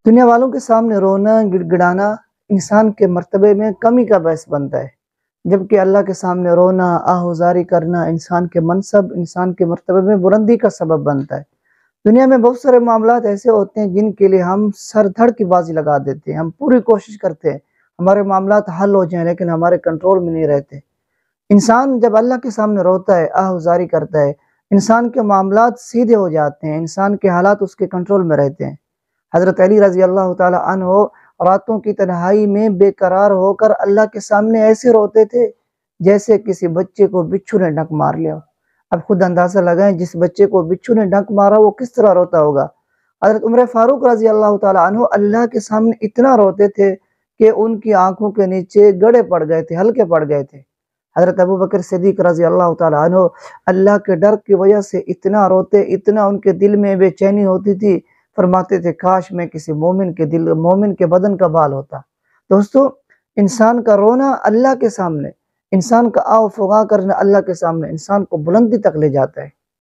دنیا والوں کے سامنے رونا گڑ گڑانا انسان کے مرتبے میں کمی کا باعث بنتا ہے، جبکہ اللہ کے سامنے رونا آہوزاری کرنا انسان کے منصب انسان کے مرتبے میں بلندی کا سبب بنتا ہے۔ دنیا میں بہت سارے معاملات ایسے ہوتے ہیں جن کے لیے ہم سر دھڑ کی بازی لگا دیتے ہیں، ہم پوری کوشش کرتے ہیں ہمارے معاملات حل ہو جائیں، لیکن ہمارے کنٹرول میں نہیں رہتے۔ انسان جب اللہ کے سامنے روتا ہے، آہوزاری کرتا ہے، انسان کے معاملات سیدھے ہو جاتے ہیں، انسان کے حالات اس کے کنٹرول میں رہتے ہیں۔ حضرت علی رضی اللہ تعالی عنہ راتوں کی تنہائی میں بے قرار ہو کر اللہ کے سامنے ایسے روتے تھے جیسے کسی بچے کو بچھو نے ڈنک مار لیا۔ اب خود اندازہ لگائیں، جس بچے کو بچھو نے ڈنک مارا وہ کس طرح روتا ہوگا۔ حضرت عمر فاروق رضی اللہ تعالی عنہ اللہ کے سامنے اتنا روتے تھے کہ ان کی آنکھوں کے نیچے گڑے پڑ گئے تھے، ہلکے پڑ گئے تھے۔ حضرت ابوبکر صدیق رضی اللہ تعالی عنہ اللہ کے ڈر کی وجہ سے اتنا روتے، اتنا ان کے دل میں بے چینی ہوتی تھی، فرماتے تھے کاش میں کسی مومن کے بدن کا بال ہوتا۔ دوستو، انسان کا رونا اللہ کے سامنے، انسان کا آہ و فغاں کرنا اللہ کے سامنے انسان کو بلندی تک لے جاتا ہے۔